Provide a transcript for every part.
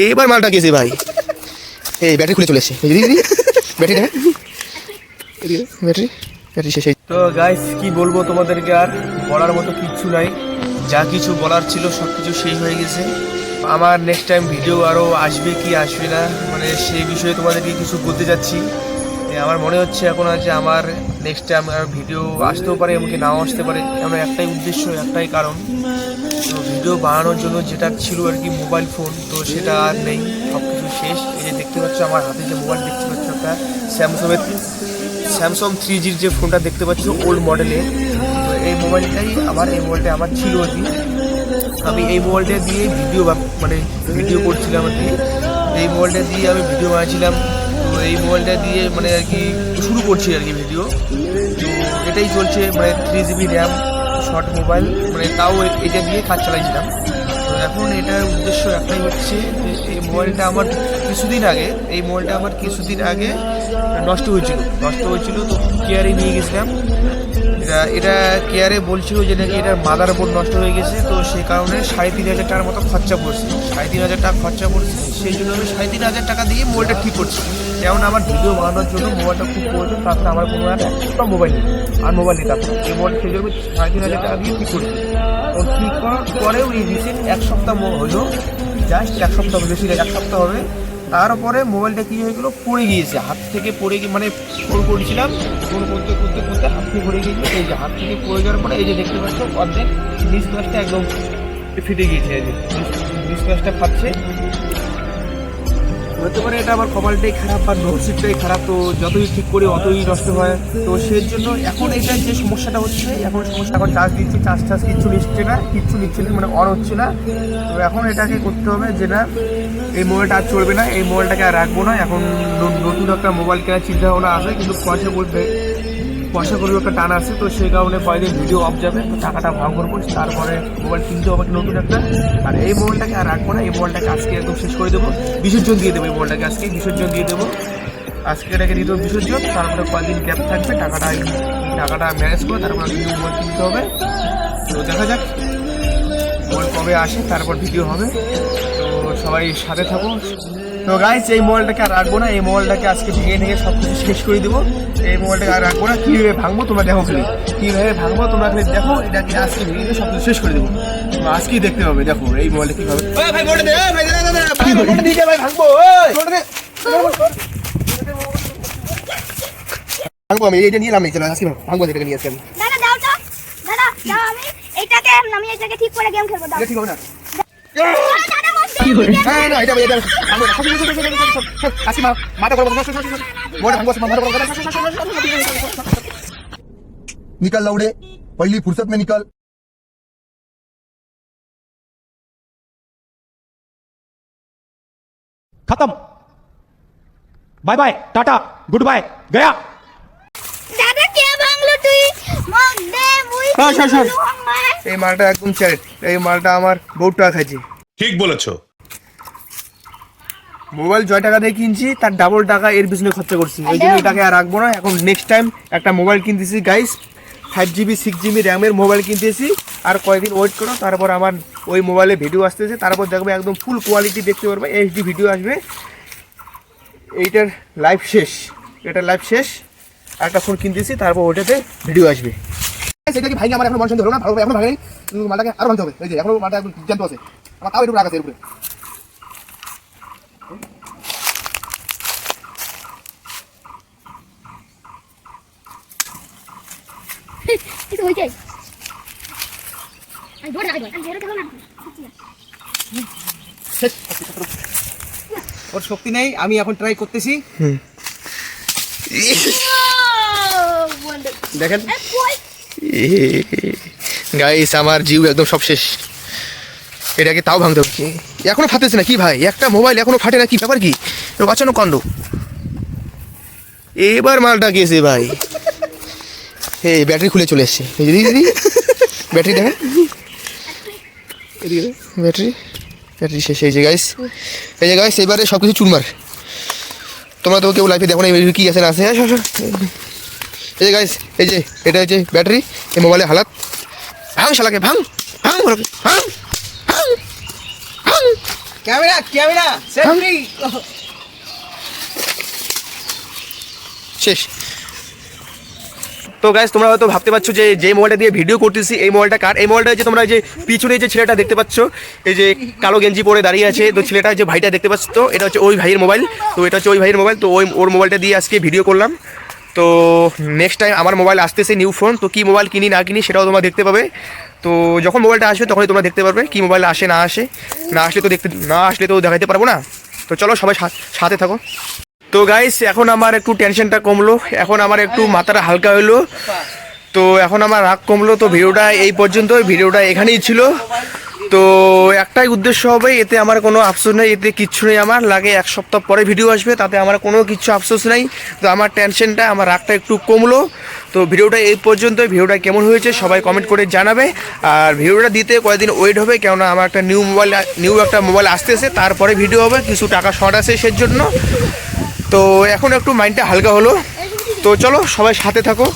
এবার মালটা গেছে ভাই। এই ব্যাটারি খুলে চলে এসছে, ব্যাটারি দেখা, ব্যাটারি ব্যাটারি শেষ। তো গাইস কি বলবো তোমাদেরকে, আর বলার মতো কিচ্ছু নাই। যা কিছু বলার ছিল সব কিছু শেষ হয়ে গেছে। আমার নেক্সট টাইম ভিডিও আরও আসবে কি আসবে না, মানে সেই বিষয়ে তোমাদেরকে কিছু বলতে যাচ্ছি। আমার মনে হচ্ছে এখন যে আমার নেক্সট টাইম আর ভিডিও আসতেও পারে, এমনকি নাও আসতে পারে। আমার একটাই উদ্দেশ্য, একটাই কারণ, তো ভিডিও বানানোর জন্য যেটা ছিল আর কি মোবাইল ফোন, তো সেটা আর নেই, সব কিছু শেষ। এই যে দেখতে পাচ্ছ আমার হাতে যে মোবাইল দেখতে পাচ্ছ, একটা স্যামসাং 3G যে ফোনটা দেখতে পাচ্ছ ওল্ড মডেলের, তো এই মোবাইলটা আমার ছিল আর কি। আমি এই মোবাইলটা দিয়ে ভিডিও করছিলাম আর কি। এই মোবাইলটা দিয়ে আমি ভিডিও বানাচ্ছিলাম। তো এই মোবাইলটা দিয়ে মানে আর কি শুরু করছি আর কি ভিডিও। তো এটাই চলছে, মানে 3GB র্যাম শর্ট মোবাইল, মানে তাও এটা দিয়ে কাজ চালাইছিলাম। তো এখন এটার উদ্দেশ্য একটাই হচ্ছে যে এই মোবাইলটা আমার কিছুদিন আগে নষ্ট হয়েছিল। তো কেয়ারে নিয়ে গেছিলাম। এটা কেয়ারে বলছিল যে নাকি এটার মাদার বোর্ড নষ্ট হয়ে গেছে, তো সেই কারণে 3,500 টাকার মতো খরচা পড়ছে। 3,500 টাকা খরচা পড়ছে, সেই জন্য আমি 3,500 টাকা দিয়ে মোবাইলটা ঠিক করছি। যেমন আমার ভিডিও বানানোর জন্য মোবাইলটা খুব প্রয়োজন, তারপরে আমার কোনো একটা মোবাইল নেই, তারপরে এই মোবাইল সেই জন্য 3,500 টাকা দিয়ে ঠিক করছি। তো ঠিক করার পরেও এই রিসেন্ট 1 সপ্তাহ হলো, জাস্ট 1 সপ্তাহ, বেশি 1 সপ্তাহ হবে। তারপরে মোবাইলটা কী হয়ে গেলো, পড়ে গিয়েছে, হাত থেকে পড়ে গিয়ে, মানে ফোন করছিলাম, ফোন করতে হাত থেকে পড়ে গিয়েছিল। এই যে হাত থেকে পড়ে যাওয়ার পরে এই যে দেখতে পাচ্ছ অর্ধেক নিচ গ্লাসটা একদম ফেটে গিয়েছে। এই যে নিচ গ্লাসটা ফাটছে। হতে পারে এটা আমার কপালটাই খারাপ বা নসিবটাই খারাপ, তো যতই ঠিক করে অতই নষ্ট হয়। তো সেই জন্য এখন এটা যে সমস্যাটা হচ্ছে, এখন চার্জ দিচ্ছি, চার্জ কিচ্ছু নিচ্ছে না, মানে অন হচ্ছে না। তো এখন এটাকে করতে হবে যে না, এই মোবাইলটা আর চলবে না, এই মোবাইলটাকে আর রাখবো না। এখন নতুন একটা মোবাইল কেনার চিন্তা ভাবনা আছে, কিন্তু পয়সা করবে একটা টান আছে। তো সেই কারণে কয়েকদিন ভিডিও অফ যাবে, তো টাকাটা ভাগ করবো, তারপরে মোবাইল কিনতে হবে নতুন একটা। আর এই মোবাইলটাকে আর রাখবো না, এই মোবাইলটাকে আজকে একদম শেষ করে দেবো, বিসর্জন দিয়ে দেবো। এই মোবাইলটাকে আজকে বিসর্জন দিয়ে দেবো, এটাকে দিয়ে দেবো বিসর্জন। তারপরে কয়েকদিন গ্যাপ থাকবে, টাকাটা ম্যানেজ করে তারপরে নিউ মোবাইল কিনতে হবে। তো দেখা যাক মোবাইল কবে আসে, তারপর ভিডিও হবে। তো সবাই সাথে থাকো। তো গাইস এই মোবাইলটাকে আর রাখবো না, এই মোবাইলটাকে আজকে ভেঙে সব কিছু শেষ করে দেবো। এই মোবাইলটাকে আর রাখবো না, কীভাবে ভাঙবো তোমরা দেখো, দেখো, এটাকে আজকে ভেঙে সব কিছু শেষ করে দেবো। আজকেই দেখতে হবে, দেখো এই মোবাইলটা কীভাবে ভাঙবো। আমি এইটা নিয়ে নামে চলো, আজকে ভাঙবো, এটাকে নিয়ে আসছি আমি। আমি এটাকে ঠিক করে গেম খেলবো। ঠিক হবে না, निकल लौड़े, पहली फुर्सत में निकल। खत्म, bye bye, tata, goodbye, गया। দাদা কে ভাঙলো তুই? মগ দে মুই। এই মালটা একদম চ্যালেঞ্জ, এই মালটা আমার বউটা খাইছে। ঠিক বলেছো। মোবাইল জয় টাকা দিয়ে কিনছি, তার ডাবল টাকা এর পিছনে খরচা করছি। ওই জন্য এটাকে আর রাখবো না। এখন নেক্সট টাইম একটা মোবাইল কিনতেছি গাইস, 5GB 6GB র্যামের মোবাইল কিনতেছি। আর কয়েকদিন ওয়েট করো, তারপর আমার ওই মোবাইলে ভিডিও আসতেছে, তারপর দেখবে একদম ফুল কোয়ালিটি দেখতে পারবে, HD ভিডিও আসবে। এইটার লাইফ শেষ, একটা ফোন কিনতেছি, তারপর ওইটাতে ভিডিও আসবে। সেটা কি ভাই আমার এখন মন ধরো না, এখন ভাঙেনি, মালটাকে আরো ভাঙতে হবে। এই যে এখন মালটা একদম জ্যান্ত আছে, আমার তাও একটু রাখ আছে এর উপরে। কিছু হইছে আমি দৌড় লাগাই আমি বেরোতে হবে না। ওর শক্তি নেই, আমি এখন ট্রাই করতেছি। দেখেন গাইস, আমার জিউ একদম সব শেষ। এটাকে তাও ভাঙতে হচ্ছে, এখনো ফাটেছে না কি ভাই? একটা মোবাইল এখনো ফাটে না, কি ব্যাপার? কি বাঁচানো কাণ্ড। এবার মালটা গেছে ভাই। এই ব্যাটারি খুলে চলে এসছে, এই যে দিদি ব্যাটারি দেখেন, এদিকে ব্যাটারি শেষ। এই যে গাইস এবারে সব কিছু চুরমার। তোমরা তো কেউ লাইফে দেখো না কি আছে না আছে। এই যে গাইস, এই যে এটা হচ্ছে ব্যাটারি, এই মোবাইলের হালাত। ভাঙ শালাকে, ভাঙ। ক্যামেরা সেলফি শেষ। তো গাইস তোমরা হয়তো ভাবতে পারছো যে যে মোবাইলটা দিয়ে ভিডিও করতেছি এই মোবাইলটা কার। এই মোবাইলটা যে তোমরা যে পিছনে যে ছেলেটা দেখতে পাচ্ছ, এই যে কালো গেঞ্জি পরে দাঁড়িয়ে আছে, তো ছেলেটা যে ভাইটা দেখতে পাচ্ছ, তো এটা হচ্ছে ওই ভাইয়ের মোবাইল। তো এটা হচ্ছে ওই ভাইয়ের মোবাইল। তো ওর মোবাইলটা দিয়ে আজকে ভিডিও করলাম। তো নেক্সট টাইম আমার মোবাইল আসতেছে নিউ ফোন, তো কী মোবাইল কিনি না কিনি সেটাও তোমরা দেখতে পাবে। তো যখন মোবাইলটা আসবে তখনই তোমরা দেখতে পারবে কী মোবাইল আসে না আসে। না আসলে তো দেখাতে পারবো না। তো চলো সবাই সাথে থাকো। তো গাইস এখন আমার একটু টেনশনটা কমলো, এখন আমার একটু মাথাটা হালকা হলো, তো এখন আমার রাগ কমলো। তো ভিডিওটা এই পর্যন্ত, ভিডিওটা এখানেই ছিল। তো একটাই উদ্দেশ্য হবে, এতে আমার কোনো আফসোস নেই, এতে কিচ্ছু নেই। আমার লাগে 1 সপ্তাহ পরে ভিডিও আসবে, তাতে আমার কোনো কিছু আফসোস নেই। তো আমার টেনশনটা, আমার রাগটা একটু কমলো। তো ভিডিওটা এই পর্যন্ত। ভিডিওটা কেমন হয়েছে সবাই কমেন্ট করে জানাবে। আর ভিডিওটা দিতে কয়েকদিন ওয়েট হবে, কেননা আমার একটা নিউ একটা মোবাইল আসতেছে, তারপরে ভিডিও হবে। কিছু টাকা শর্ট আছে সেজন্য। তো এখন একটু মাইন্ডটা হালকা হলো। তো চলো সবাই সাথে থাকো।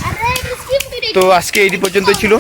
তো আজকে এই পর্যন্তই ছিল।